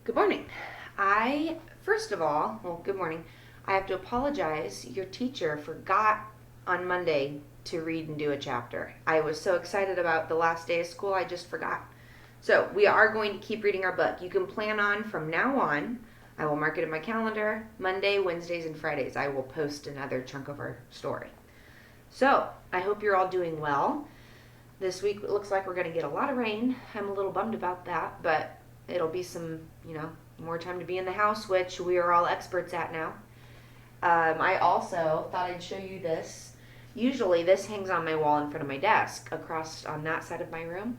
Good morning. Good morning. I have to apologize. Your teacher forgot on Monday to read and do a chapter. I was so excited about the last day of school, I just forgot. So we are going to keep reading our book. You can plan on from now on. I will mark it in my calendar. Monday, Wednesdays, and Fridays, I will post another chunk of our story. So I hope you're all doing well. This week it looks like we're going to get a lot of rain. I'm a little bummed about that, but it'll be some, more time to be in the house, which we are all experts at now. I also thought I'd show you this. Usually this hangs on my wall in front of my desk across on that side of my room,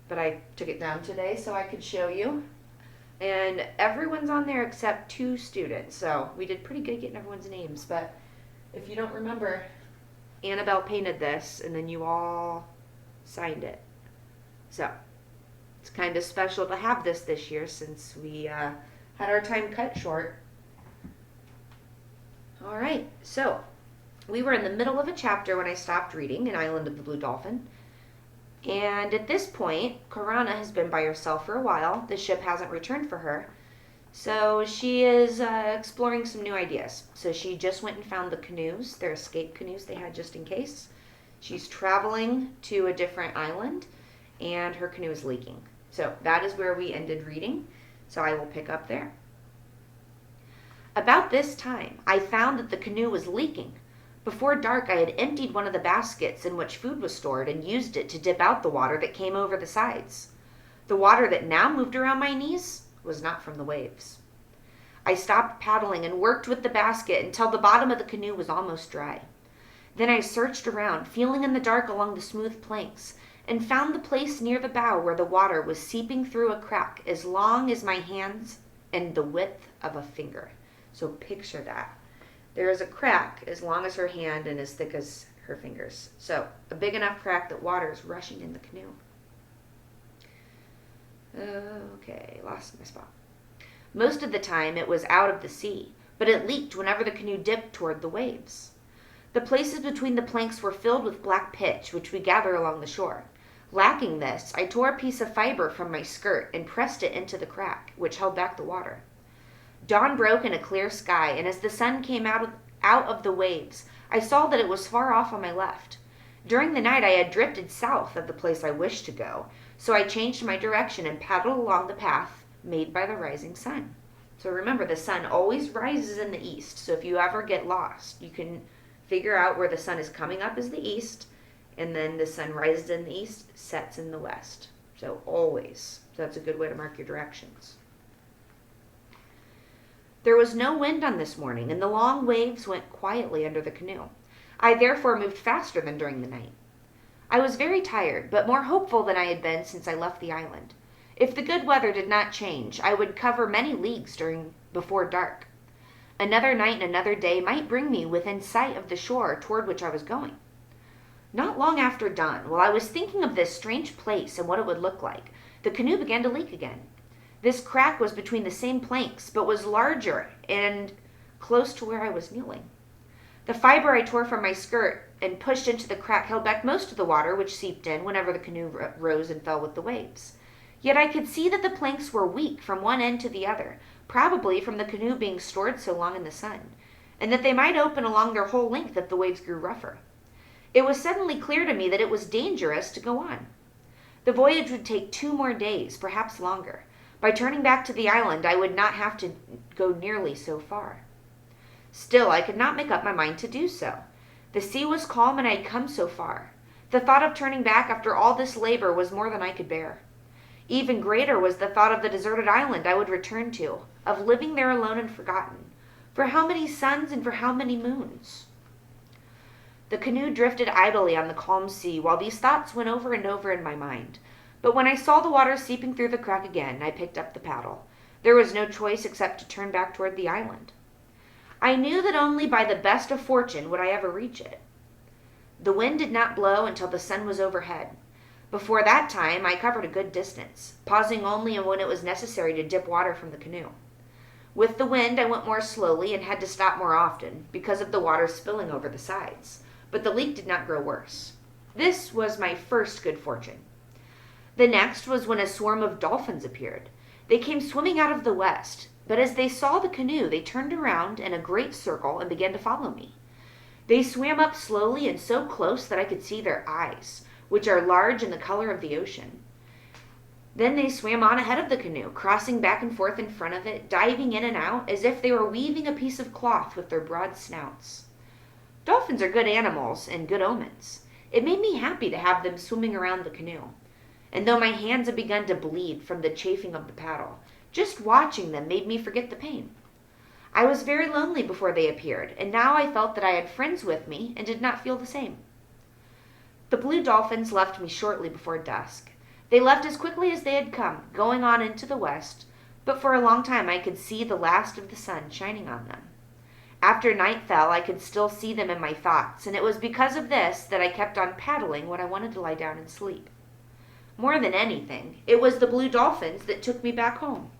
but I took it down today so I could show you. And everyone's on there except 2 students, so we did pretty good getting everyone's names. But if you don't remember, Annabelle painted this, and then you all signed it. So it's kind of special to have this year since we had our time cut short. All right, so we were in the middle of a chapter when I stopped reading An Island of the Blue Dolphin. And at this point, Karana has been by herself for a while. The ship hasn't returned for her. So she is exploring some new ideas. So she just went and found the canoes, their escape canoes they had just in case. She's traveling to a different island, and her canoe is leaking. So that is where we ended reading. So I will pick up there. About this time, I found that the canoe was leaking. Before dark, I had emptied one of the baskets in which food was stored and used it to dip out the water that came over the sides. The water that now moved around my knees was not from the waves. I stopped paddling and worked with the basket until the bottom of the canoe was almost dry. Then I searched around, feeling in the dark along the smooth planks, and found the place near the bow where the water was seeping through a crack as long as my hands and the width of a finger. So picture that. There is a crack as long as her hand and as thick as her fingers. So a big enough crack that water is rushing in the canoe. Okay, lost my spot. Most of the time it was out of the sea, but it leaked whenever the canoe dipped toward the waves. The places between the planks were filled with black pitch, which we gather along the shore. Lacking this, I tore a piece of fiber from my skirt and pressed it into the crack, which held back the water. Dawn broke in a clear sky, and as the sun came out of the waves, I saw that it was far off on my left. During the night I had drifted south of the place I wished to go, so I changed my direction and paddled along the path made by the rising sun. So remember, the sun always rises in the east, so if you ever get lost, you can figure out where the sun is coming up as the east, and then the sun rises in the east, sets in the west. So always. So that's a good way to mark your directions. There was no wind on this morning, and the long waves went quietly under the canoe. I therefore moved faster than during the night. I was very tired, but more hopeful than I had been since I left the island. If the good weather did not change, I would cover many leagues before dark. Another night and another day might bring me within sight of the shore toward which I was going. Not long after dawn, while I was thinking of this strange place and what it would look like, the canoe began to leak again. This crack was between the same planks, but was larger and close to where I was kneeling. The fiber I tore from my skirt and pushed into the crack held back most of the water, which seeped in whenever the canoe rose and fell with the waves. Yet I could see that the planks were weak from one end to the other, probably from the canoe being stored so long in the sun, and that they might open along their whole length if the waves grew rougher. It was suddenly clear to me that it was dangerous to go on. The voyage would take 2 more days, perhaps longer. By turning back to the island, I would not have to go nearly so far. Still, I could not make up my mind to do so. The sea was calm, and I had come so far. The thought of turning back after all this labor was more than I could bear. Even greater was the thought of the deserted island I would return to, of living there alone and forgotten. For how many suns and for how many moons? The canoe drifted idly on the calm sea while these thoughts went over and over in my mind. But when I saw the water seeping through the crack again, I picked up the paddle. There was no choice except to turn back toward the island. I knew that only by the best of fortune would I ever reach it. The wind did not blow until the sun was overhead. Before that time, I covered a good distance, pausing only when it was necessary to dip water from the canoe. With the wind, I went more slowly and had to stop more often because of the water spilling over the sides, but the leak did not grow worse. This was my first good fortune. The next was when a swarm of dolphins appeared. They came swimming out of the west, but as they saw the canoe, they turned around in a great circle and began to follow me. They swam up slowly and so close that I could see their eyes, which are large and the color of the ocean. Then they swam on ahead of the canoe, crossing back and forth in front of it, diving in and out as if they were weaving a piece of cloth with their broad snouts. Dolphins are good animals and good omens. It made me happy to have them swimming around the canoe. And though my hands had begun to bleed from the chafing of the paddle, just watching them made me forget the pain. I was very lonely before they appeared, and now I felt that I had friends with me and did not feel the same. The blue dolphins left me shortly before dusk. They left as quickly as they had come, going on into the west, but for a long time I could see the last of the sun shining on them. After night fell, I could still see them in my thoughts, and it was because of this that I kept on paddling when I wanted to lie down and sleep. More than anything, it was the blue dolphins that took me back home.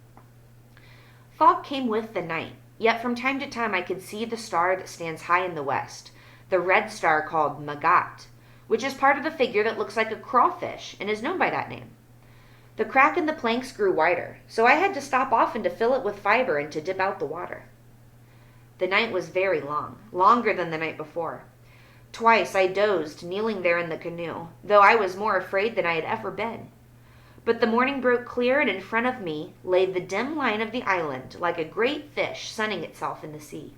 Fog came with the night, yet from time to time I could see the star that stands high in the west, the red star called Magat, which is part of the figure that looks like a crawfish and is known by that name. The crack in the planks grew wider, so I had to stop often to fill it with fiber and to dip out the water. The night was very long, longer than the night before. Twice I dozed, kneeling there in the canoe, though I was more afraid than I had ever been. But the morning broke clear, and in front of me lay the dim line of the island like a great fish sunning itself in the sea.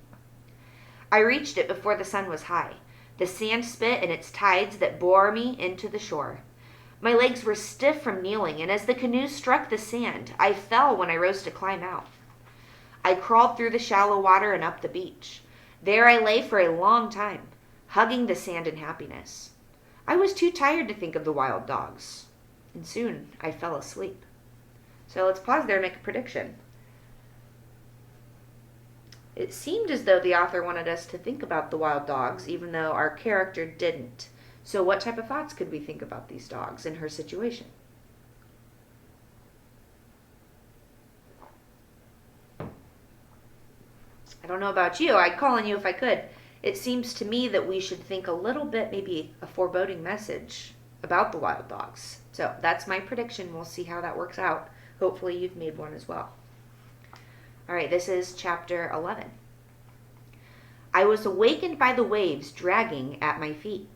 I reached it before the sun was high, the sand spit and its tides that bore me into the shore. My legs were stiff from kneeling, and as the canoe struck the sand, I fell when I rose to climb out. I crawled through the shallow water and up the beach. There I lay for a long time, hugging the sand in happiness. I was too tired to think of the wild dogs, and soon I fell asleep. So let's pause there and make a prediction. It seemed as though the author wanted us to think about the wild dogs, even though our character didn't. So what type of thoughts could we think about these dogs in her situation? I don't know about you. I'd call on you if I could. It seems to me that we should think a little bit, maybe a foreboding message about the wild dogs. So that's my prediction. We'll see how that works out. Hopefully you've made one as well. All right, this is chapter 11. I was awakened by the waves dragging at my feet.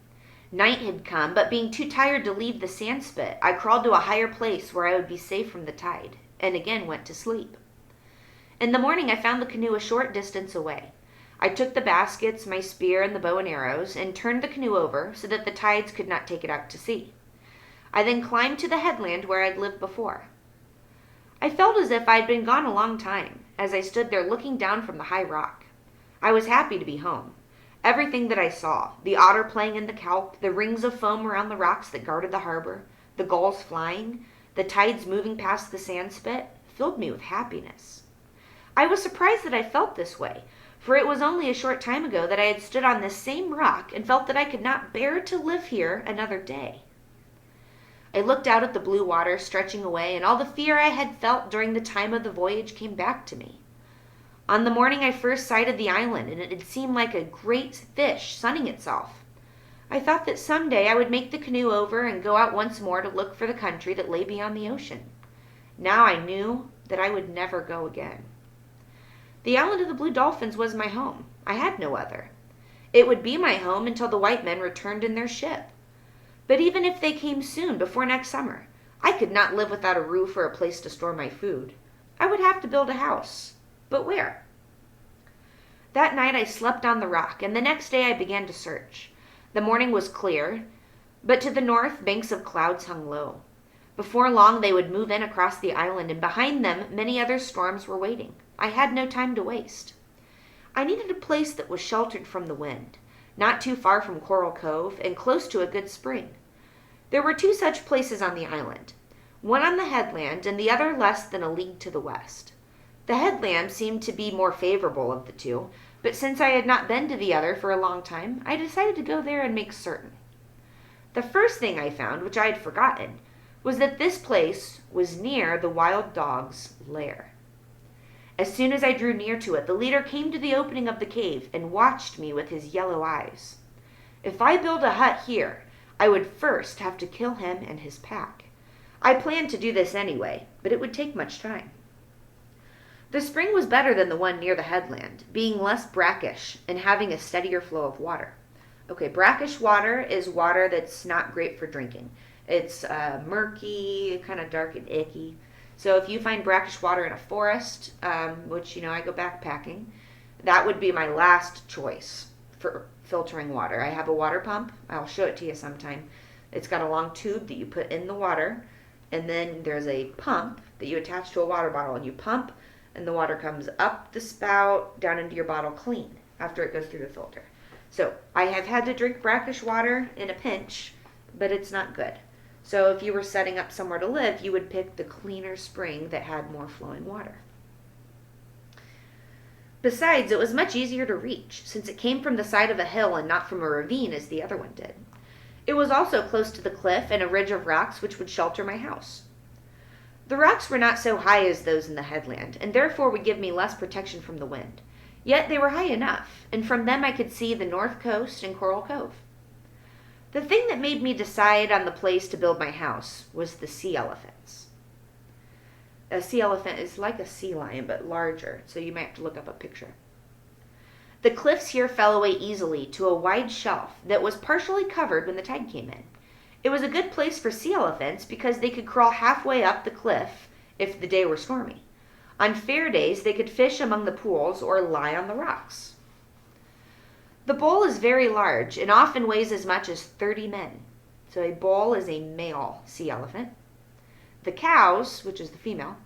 Night had come, but being too tired to leave the sand spit, I crawled to a higher place where I would be safe from the tide, and again went to sleep. In the morning I found the canoe a short distance away. I took the baskets, my spear, and the bow and arrows, and turned the canoe over so that the tides could not take it out to sea. I then climbed to the headland where I'd lived before. I felt as if I had been gone a long time, as I stood there looking down from the high rock. I was happy to be home. Everything that I saw, the otter playing in the kelp, the rings of foam around the rocks that guarded the harbor, the gulls flying, the tides moving past the sand spit, filled me with happiness. I was surprised that I felt this way, for it was only a short time ago that I had stood on this same rock and felt that I could not bear to live here another day. I looked out at the blue water stretching away, and all the fear I had felt during the time of the voyage came back to me. On the morning I first sighted the island, and it had seemed like a great fish sunning itself. I thought that someday I would make the canoe over and go out once more to look for the country that lay beyond the ocean. Now I knew that I would never go again. The island of the Blue Dolphins was my home. I had no other. It would be my home until the white men returned in their ship. But even if they came soon, before next summer, I could not live without a roof or a place to store my food. I would have to build a house. But where? That night I slept on the rock, and the next day I began to search. The morning was clear, but to the north banks of clouds hung low. Before long they would move in across the island, and behind them many other storms were waiting. I had no time to waste. I needed a place that was sheltered from the wind, not too far from Coral Cove, and close to a good spring. There were two such places on the island, one on the headland and the other less than a league to the west. The headland seemed to be more favorable of the two, but since I had not been to the other for a long time, I decided to go there and make certain. The first thing I found, which I had forgotten, was that this place was near the wild dog's lair. As soon as I drew near to it, the leader came to the opening of the cave and watched me with his yellow eyes. If I build a hut here, I would first have to kill him and his pack. I planned to do this anyway, but it would take much time. The spring was better than the one near the headland, being less brackish and having a steadier flow of water. Okay, brackish water is water that's not great for drinking. It's murky, kind of dark and icky. So if you find brackish water in a forest, which, I go backpacking, that would be my last choice for filtering water. I have a water pump. I'll show it to you sometime. It's got a long tube that you put in the water, and then there's a pump that you attach to a water bottle, and you pump, and the water comes up the spout, down into your bottle clean after it goes through the filter. So I have had to drink brackish water in a pinch, but it's not good. So if you were setting up somewhere to live, you would pick the cleaner spring that had more flowing water. Besides, it was much easier to reach, since it came from the side of a hill and not from a ravine as the other one did. It was also close to the cliff and a ridge of rocks which would shelter my house. The rocks were not so high as those in the headland, and therefore would give me less protection from the wind. Yet they were high enough, and from them I could see the north coast and Coral Cove. The thing that made me decide on the place to build my house was the sea elephants. A sea elephant is like a sea lion, but larger, so you might have to look up a picture. The cliffs here fell away easily to a wide shelf that was partially covered when the tide came in. It was a good place for sea elephants because they could crawl halfway up the cliff if the day were stormy. On fair days, they could fish among the pools or lie on the rocks. The bull is very large and often weighs as much as 30 men. So a bull is a male sea elephant. The cows, which is the female,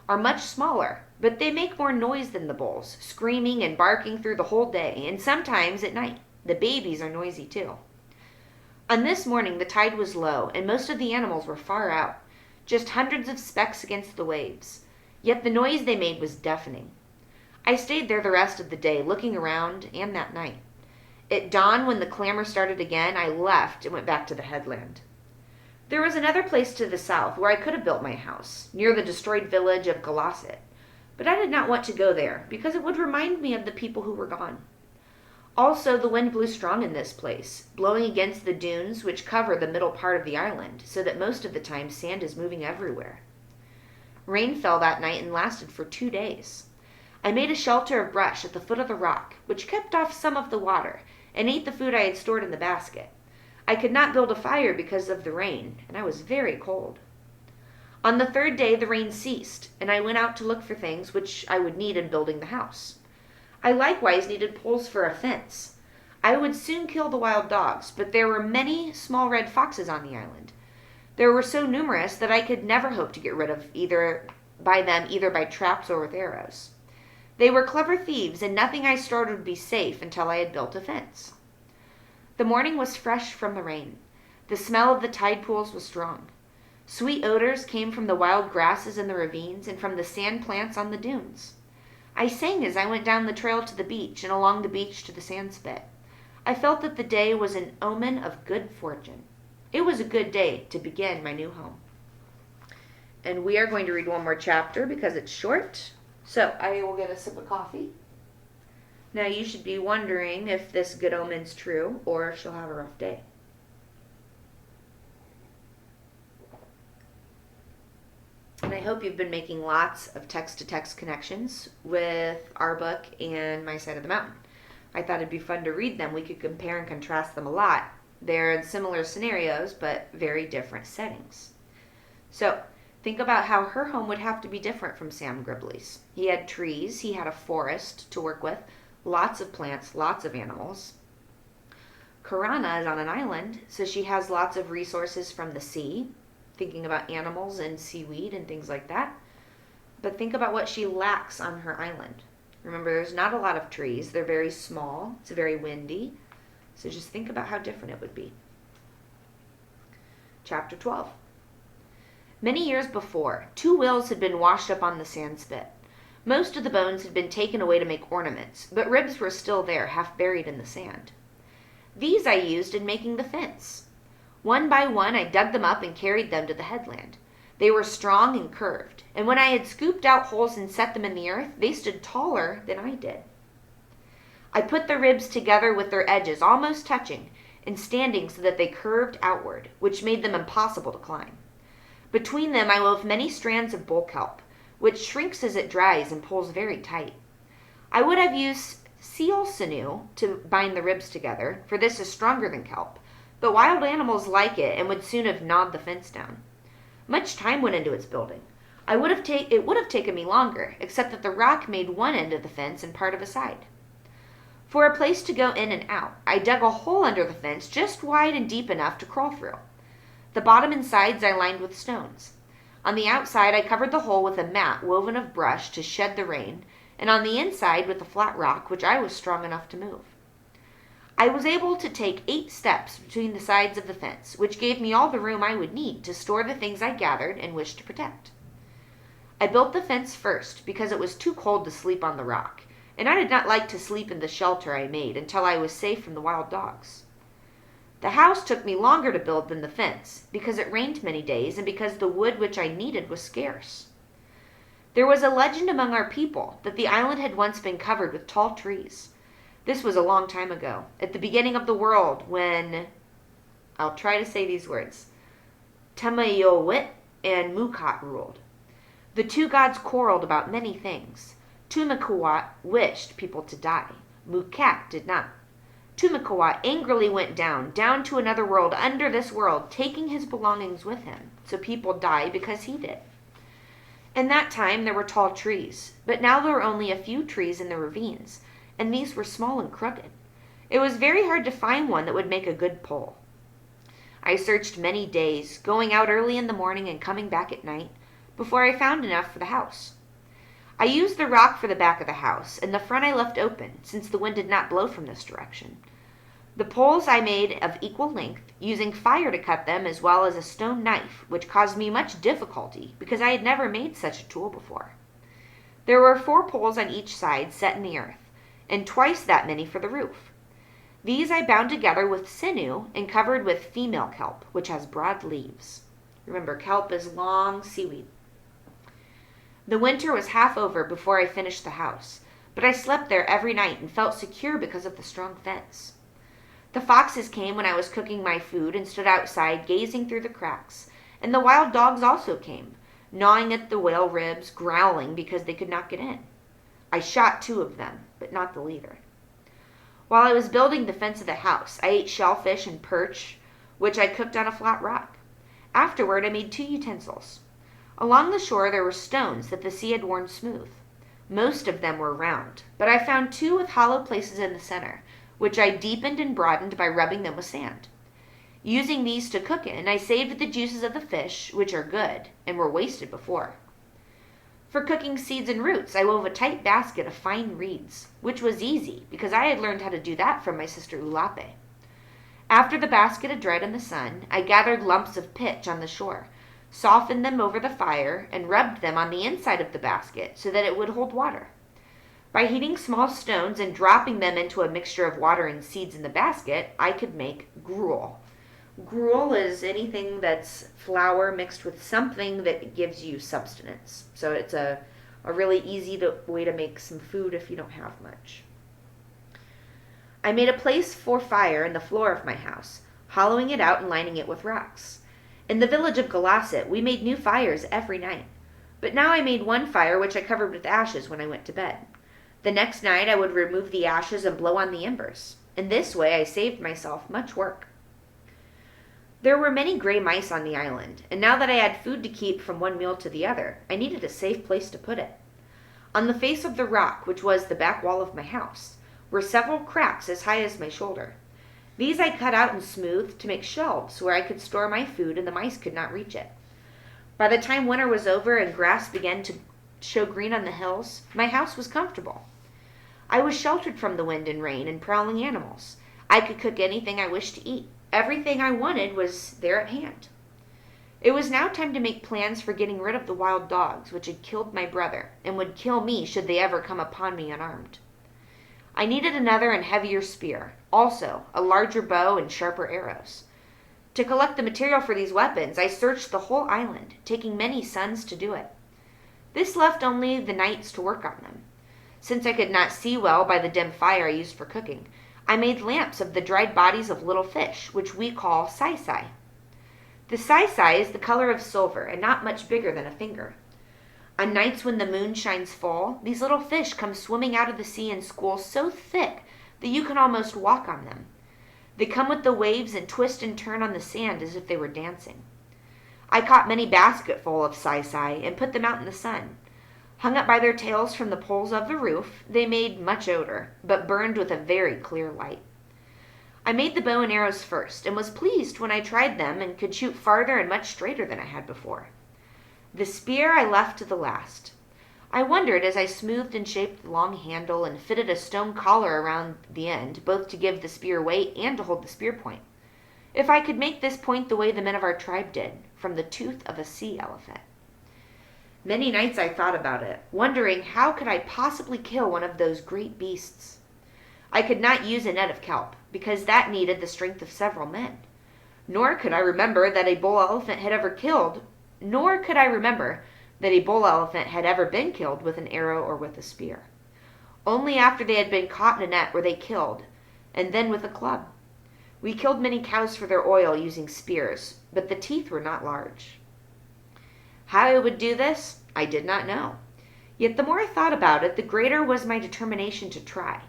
are much smaller, but they make more noise than the bulls, screaming and barking through the whole day, and sometimes at night. The babies are noisy too. On this morning, the tide was low, and most of the animals were far out, just hundreds of specks against the waves. Yet the noise they made was deafening. I stayed there the rest of the day, looking around, and that night. At dawn, when the clamor started again, I left and went back to the headland. There was another place to the south where I could have built my house, near the destroyed village of Galasset, but I did not want to go there because it would remind me of the people who were gone. Also, the wind blew strong in this place, blowing against the dunes which cover the middle part of the island, so that most of the time sand is moving everywhere. Rain fell that night and lasted for 2 days. I made a shelter of brush at the foot of the rock, which kept off some of the water, and ate the food I had stored in the basket. I could not build a fire because of the rain, and I was very cold. On the 3rd day the rain ceased, and I went out to look for things which I would need in building the house. I likewise needed poles for a fence. I would soon kill the wild dogs, but there were many small red foxes on the island. There were so numerous that I could never hope to get rid of either by traps or with arrows. They were clever thieves, and nothing I stored would be safe until I had built a fence. The morning was fresh from the rain. The smell of the tide pools was strong. Sweet odors came from the wild grasses in the ravines and from the sand plants on the dunes. I sang as I went down the trail to the beach and along the beach to the sand spit. I felt that the day was an omen of good fortune. It was a good day to begin my new home. And we are going to read one more chapter because it's short. So I will get a sip of coffee. Now you should be wondering if this good omen's true or if she'll have a rough day. And I hope you've been making lots of text-to-text connections with our book and My Side of the Mountain. I thought it'd be fun to read them. We could compare and contrast them a lot. They're in similar scenarios, but very different settings. So, think about how her home would have to be different from Sam Gribley's. He had trees, he had a forest to work with, lots of plants, lots of animals. Karana is on an island, so she has lots of resources from the sea, thinking about animals and seaweed and things like that. But think about what she lacks on her island. Remember, there's not a lot of trees. They're very small. It's very windy. So just think about how different it would be. Chapter 12. Many years before, 2 whales had been washed up on the sand spit. Most of the bones had been taken away to make ornaments, but ribs were still there, half buried in the sand. These I used in making the fence. One by one, I dug them up and carried them to the headland. They were strong and curved, and when I had scooped out holes and set them in the earth, they stood taller than I did. I put the ribs together with their edges almost touching and standing so that they curved outward, which made them impossible to climb. Between them I wove many strands of bull kelp, which shrinks as it dries and pulls very tight. I would have used seal sinew to bind the ribs together, for this is stronger than kelp, but wild animals like it and would soon have gnawed the fence down. Much time went into its building. It would have taken me longer, except that the rock made one end of the fence and part of a side. For a place to go in and out, I dug a hole under the fence just wide and deep enough to crawl through. The bottom and sides I lined with stones. On the outside, I covered the hole with a mat woven of brush to shed the rain, and on the inside with a flat rock, which I was strong enough to move. I was able to take 8 steps between the sides of the fence, which gave me all the room I would need to store the things I gathered and wished to protect. I built the fence first because it was too cold to sleep on the rock, and I did not like to sleep in the shelter I made until I was safe from the wild dogs. The house took me longer to build than the fence, because it rained many days and because the wood which I needed was scarce. There was a legend among our people that the island had once been covered with tall trees. This was a long time ago, at the beginning of the world, when, I'll try to say these words, Temayowit and Mukot ruled. The two gods quarreled about many things. Tumikuwat wished people to die. Mukot did not. Tumikuwat angrily went down to another world under this world, taking his belongings with him, so people died because he did. In that time there were tall trees, but now there were only a few trees in the ravines, and these were small and crooked. It was very hard to find one that would make a good pole. I searched many days, going out early in the morning and coming back at night, before I found enough for the house. I used the rock for the back of the house, and the front I left open, since the wind did not blow from this direction. The poles I made of equal length, using fire to cut them as well as a stone knife, which caused me much difficulty, because I had never made such a tool before. There were 4 poles on each side set in the earth, and twice that many for the roof. These I bound together with sinew and covered with female kelp, which has broad leaves. Remember, kelp is long seaweed. The winter was half over before I finished the house, but I slept there every night and felt secure because of the strong fence. The foxes came when I was cooking my food and stood outside gazing through the cracks, and the wild dogs also came, gnawing at the whale ribs, growling because they could not get in. I shot 2 of them, but not the leader. While I was building the fence of the house, I ate shellfish and perch, which I cooked on a flat rock. Afterward, I made 2 utensils. Along the shore there were stones that the sea had worn smooth. Most of them were round, but I found 2 with hollow places in the center, which I deepened and broadened by rubbing them with sand. Using these to cook in, I saved the juices of the fish, which are good, and were wasted before. For cooking seeds and roots, I wove a tight basket of fine reeds, which was easy, because I had learned how to do that from my sister Ulape. After the basket had dried in the sun, I gathered lumps of pitch on the shore, softened them over the fire, and rubbed them on the inside of the basket so that it would hold water. By heating small stones and dropping them into a mixture of water and seeds in the basket, I could make gruel. Gruel is anything that's flour mixed with something that gives you substance. So it's a really easy way to make some food if you don't have much. I made a place for fire in the floor of my house, hollowing it out and lining it with rocks. In the village of Galasset, we made new fires every night. But now I made one fire which I covered with ashes when I went to bed. The next night I would remove the ashes and blow on the embers. In this way I saved myself much work. There were many gray mice on the island, and now that I had food to keep from one meal to the other, I needed a safe place to put it. On the face of the rock, which was the back wall of my house, were several cracks as high as my shoulder. These I cut out and smoothed to make shelves where I could store my food and the mice could not reach it. By the time winter was over and grass began to show green on the hills, my house was comfortable. I was sheltered from the wind and rain and prowling animals. I could cook anything I wished to eat. Everything I wanted was there at hand. It was now time to make plans for getting rid of the wild dogs which had killed my brother and would kill me should they ever come upon me unarmed. I needed another and heavier spear, also a larger bow and sharper arrows. To collect the material for these weapons, I searched the whole island, taking many suns to do it. This left only the nights to work on them. Since I could not see well by the dim fire I used for cooking, I made lamps of the dried bodies of little fish, which we call sai-sai. The sai-sai is the color of silver and not much bigger than a finger. On nights when the moon shines full, these little fish come swimming out of the sea in schools so thick that you can almost walk on them. They come with the waves and twist and turn on the sand as if they were dancing. I caught many basketful of sai-sai and put them out in the sun. Hung up by their tails from the poles of the roof, they made much odor, but burned with a very clear light. I made the bow and arrows first, and was pleased when I tried them and could shoot farther and much straighter than I had before. The spear I left to the last. I wondered as I smoothed and shaped the long handle and fitted a stone collar around the end, both to give the spear weight and to hold the spear point, if I could make this point the way the men of our tribe did, from the tooth of a sea elephant. Many nights I thought about it, wondering how could I possibly kill one of those great beasts. I could not use a net of kelp, because that needed the strength of several men. Nor could I remember that a bull elephant had ever been killed with an arrow or with a spear. Only after they had been caught in a net were they killed, and then with a club. We killed many cows for their oil using spears, but the teeth were not large. How I would do this, I did not know. Yet the more I thought about it, the greater was my determination to try,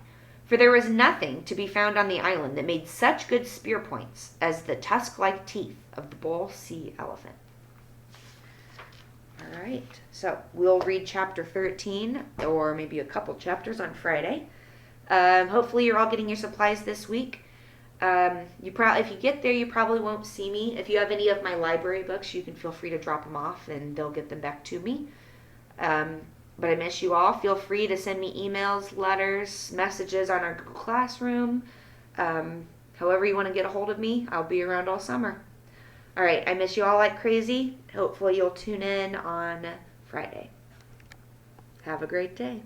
for there was nothing to be found on the island that made such good spear points as the tusk-like teeth of the bull sea elephant. All right, so we'll read chapter 13, or maybe a couple chapters on Friday. Hopefully you're all getting your supplies this week. If you get there, you probably won't see me. If you have any of my library books, you can feel free to drop them off and they'll get them back to me. But I miss you all. Feel free to send me emails, letters, messages on our Google Classroom. However you want to get a hold of me, I'll be around all summer. All right, I miss you all like crazy. Hopefully you'll tune in on Friday. Have a great day.